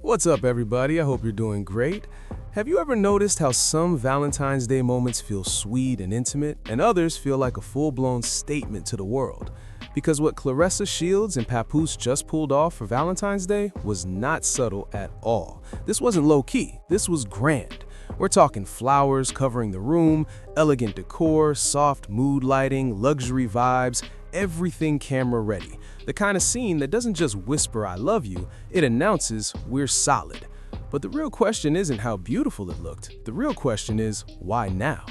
What's up, everybody? I hope you're doing great. Have you ever noticed how some Valentine's Day moments feel sweet and intimate, and others feel like a full-blown statement to the world? Because what Claressa Shields and Papoose just pulled off for Valentine's Day was not subtle at all. This wasn't low-key, this was grand. We're talking flowers covering the room, elegant decor, soft mood lighting, luxury vibes, everything camera ready. The kind of scene that doesn't just whisper "I love you," it announces "we're solid." But the real question isn't how beautiful it looked. The real question is, why now?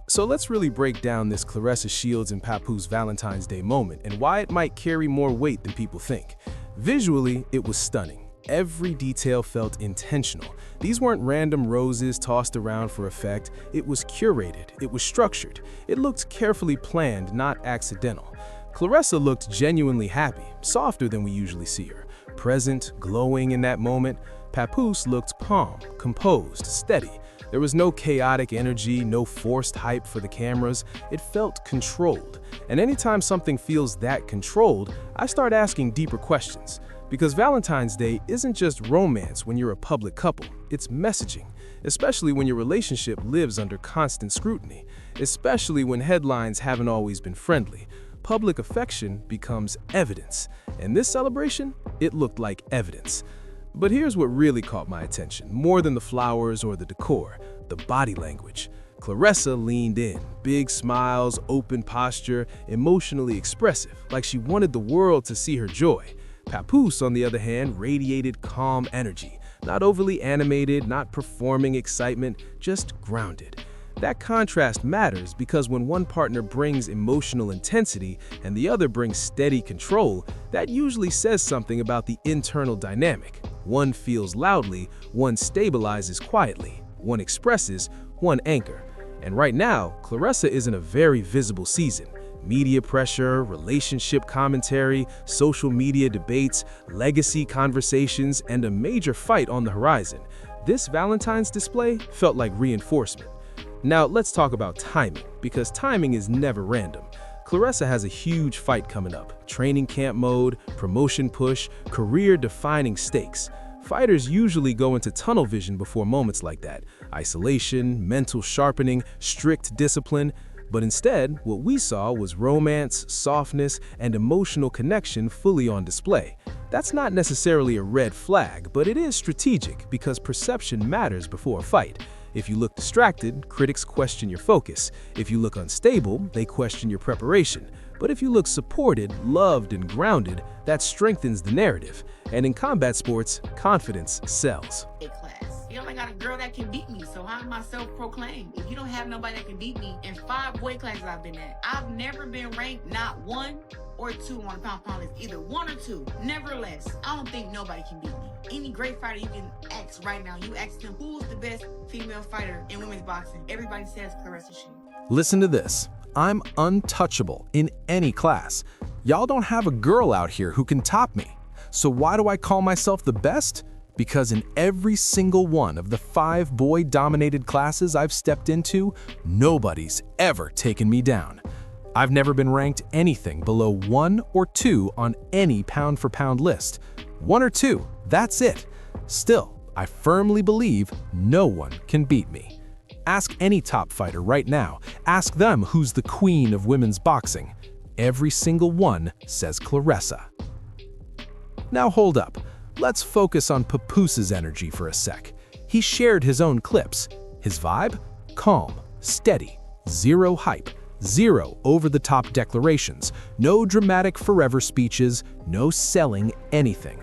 So let's really break down this Claressa Shields and Papoose Valentine's Day moment and why it might carry more weight than people think. Visually, it was stunning. Every detail felt intentional. These weren't random roses tossed around for effect. It was curated. It was structured. It looked carefully planned, not accidental. Claressa looked genuinely happy, softer than we usually see her. Present, glowing in that moment. Papoose looked calm, composed, steady. There was no chaotic energy, no forced hype for the cameras. It felt controlled. And anytime something feels that controlled, I start asking deeper questions. Because Valentine's Day isn't just romance when you're a public couple, it's messaging, especially when your relationship lives under constant scrutiny, especially when headlines haven't always been friendly. Public affection becomes evidence, and this celebration, it looked like evidence. But here's what really caught my attention, more than the flowers or the decor, the body language. Claressa leaned in, big smiles, open posture, emotionally expressive, like she wanted the world to see her joy. Papoose, on the other hand, radiated calm energy, not overly animated, not performing excitement, just grounded. That contrast matters because when one partner brings emotional intensity and the other brings steady control, that usually says something about the internal dynamic. One feels loudly, one stabilizes quietly, one expresses, one anchor. And right now, Claressa is in a very visible season. Media pressure, relationship commentary, social media debates, legacy conversations, and a major fight on the horizon. This Valentine's display felt like reinforcement. Now let's talk about timing, because timing is never random. Claressa has a huge fight coming up. Training camp mode, promotion push, career-defining stakes. Fighters usually go into tunnel vision before moments like that. Isolation, mental sharpening, strict discipline. But instead, what we saw was romance, softness, and emotional connection fully on display. That's not necessarily a red flag, but it is strategic because perception matters before a fight. If you look distracted, critics question your focus. If you look unstable, they question your preparation. But if you look supported, loved, and grounded, that strengthens the narrative. And in combat sports, confidence sells. You only got a girl that can beat me, so how am I self-proclaimed? If you don't have nobody that can beat me, in 5 weight classes I've been at, I've never been ranked not 1 or 2 on the pound list, either 1 or 2, never less. I don't think nobody can beat me. Any great fighter you can ask right now, you ask them who's the best female fighter in women's boxing, everybody says Claressa Shields. Listen to this. I'm untouchable in any class. Y'all don't have a girl out here who can top me. So why do I call myself the best? Because in every single one of the 5 boy-dominated classes I've stepped into, nobody's ever taken me down. I've never been ranked anything below 1 or 2 on any pound-for-pound list. 1 or 2, that's it. Still, I firmly believe no one can beat me. Ask any top fighter right now. Ask them who's the queen of women's boxing. Every single one says Claressa. Now hold up. Let's focus on Papoose's energy for a sec. He shared his own clips. His vibe? Calm, steady, zero hype, zero over-the-top declarations, no dramatic forever speeches, no selling anything.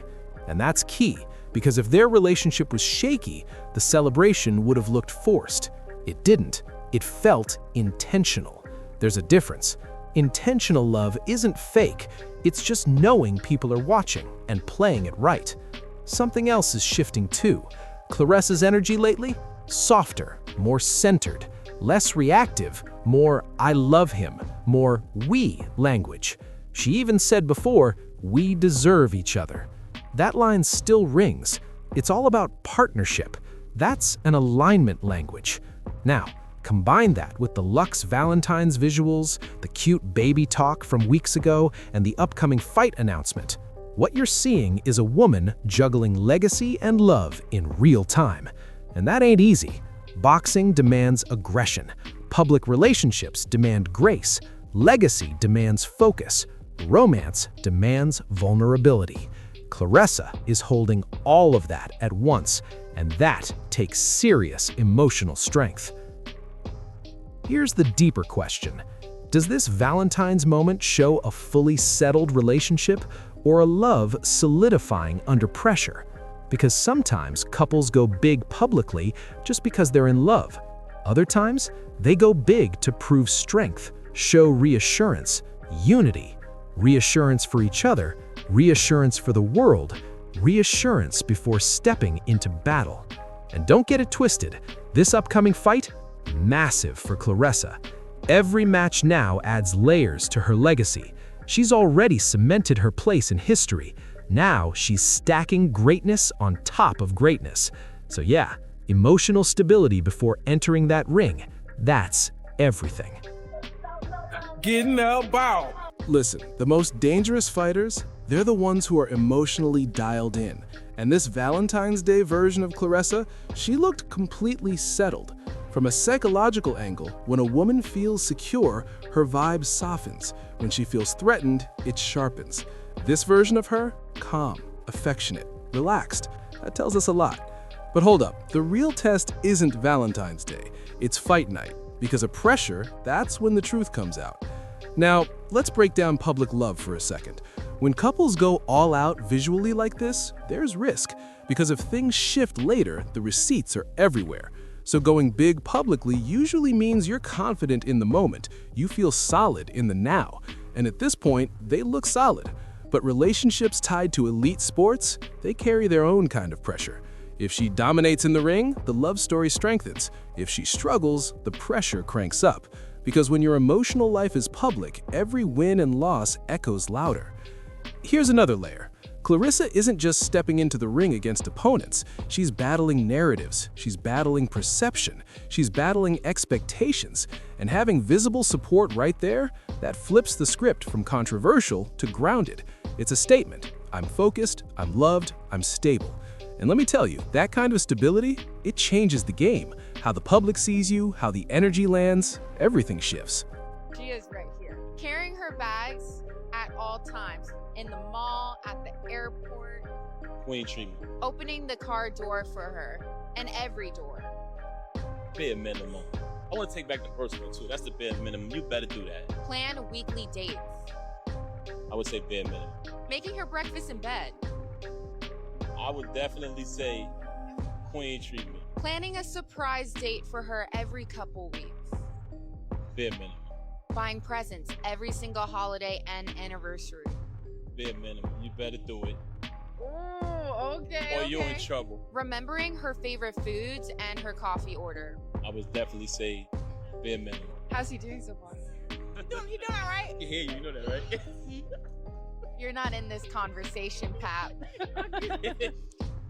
And that's key, because if their relationship was shaky, the celebration would have looked forced. It didn't. It felt intentional. There's a difference. Intentional love isn't fake. It's just knowing people are watching and playing it right. Something else is shifting too. Claressa's energy lately? Softer, more centered, less reactive, more "I love him," more "we" language. She even said before, "we deserve each other." That line still rings. It's all about partnership. That's an alignment language. Now, combine that with the luxe Valentine's visuals, the cute baby talk from weeks ago, and the upcoming fight announcement. What you're seeing is a woman juggling legacy and love in real time. And that ain't easy. Boxing demands aggression. Public relationships demand grace. Legacy demands focus. Romance demands vulnerability. Claressa is holding all of that at once, and that takes serious emotional strength. Here's the deeper question. Does this Valentine's moment show a fully settled relationship or a love solidifying under pressure? Because sometimes couples go big publicly just because they're in love. Other times, they go big to prove strength, show reassurance, unity, reassurance for each other, reassurance for the world, reassurance before stepping into battle. And don't get it twisted, this upcoming fight, massive for Claressa. Every match now adds layers to her legacy. She's already cemented her place in history. Now she's stacking greatness on top of greatness. So yeah, emotional stability before entering that ring, that's everything. Getting out, bow. Listen, the most dangerous fighters, they're the ones who are emotionally dialed in. And this Valentine's Day version of Claressa, she looked completely settled. From a psychological angle, when a woman feels secure, her vibe softens. When she feels threatened, it sharpens. This version of her, calm, affectionate, relaxed. That tells us a lot. But hold up, the real test isn't Valentine's Day, it's fight night. Because of pressure, that's when the truth comes out. Now, let's break down public love for a second. When couples go all out visually like this, there's risk. Because if things shift later, the receipts are everywhere. So going big publicly usually means you're confident in the moment, you feel solid in the now. And at this point, they look solid. But relationships tied to elite sports, they carry their own kind of pressure. If she dominates in the ring, the love story strengthens. If she struggles, the pressure cranks up. Because when your emotional life is public, every win and loss echoes louder. Here's another layer. Claressa isn't just stepping into the ring against opponents. She's battling narratives, she's battling perception, she's battling expectations. And having visible support right there, that flips the script from controversial to grounded. It's a statement. I'm focused, I'm loved, I'm stable. And let me tell you, that kind of stability, it changes the game. How the public sees you, how the energy lands, everything shifts. She is right here, carrying her bags at all times, in the mall, at the airport. Queen treatment. Opening the car door for her, and every door. Bare minimum. I want to take back the first one too. That's the bare minimum. You better do that. Plan weekly dates. I would say bare minimum. Making her breakfast in bed. I would definitely say queen treatment. Planning a surprise date for her every couple weeks. Bare minimum. Buying presents every single holiday and anniversary. Bare minimum. You better do it. Oh, okay. Or you're in trouble. Remembering her favorite foods and her coffee order. I would definitely say bare minimum. How's he doing so far? You doing all right? I can hear you. You know that, right? You're not in this conversation, Pap.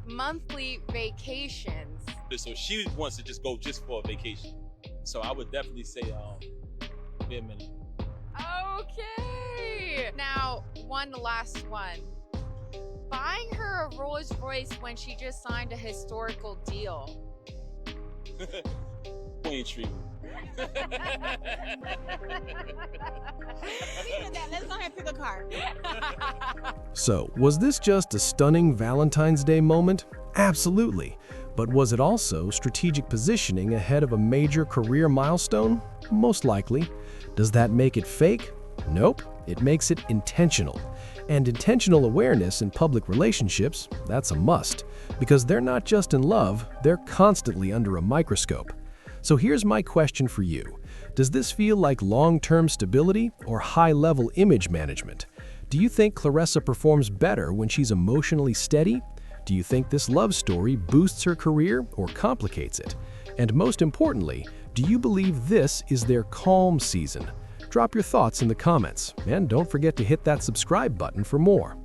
Monthly vacations. So she wants to just go just for a vacation. So I would definitely say bare minimum. Okay. Now, one last one. Buying her a Rolls Royce when she just signed a historical deal. Queen treatment. Let's go ahead and pick a car. So, was this just a stunning Valentine's Day moment? Absolutely. But was it also strategic positioning ahead of a major career milestone? Most likely. Does that make it fake? Nope. It makes it intentional. And intentional awareness in public relationships, that's a must. Because they're not just in love, they're constantly under a microscope. So here's my question for you. Does this feel like long-term stability or high-level image management? Do you think Claressa performs better when she's emotionally steady? Do you think this love story boosts her career or complicates it? And most importantly, do you believe this is their calm season? Drop your thoughts in the comments, and don't forget to hit that subscribe button for more.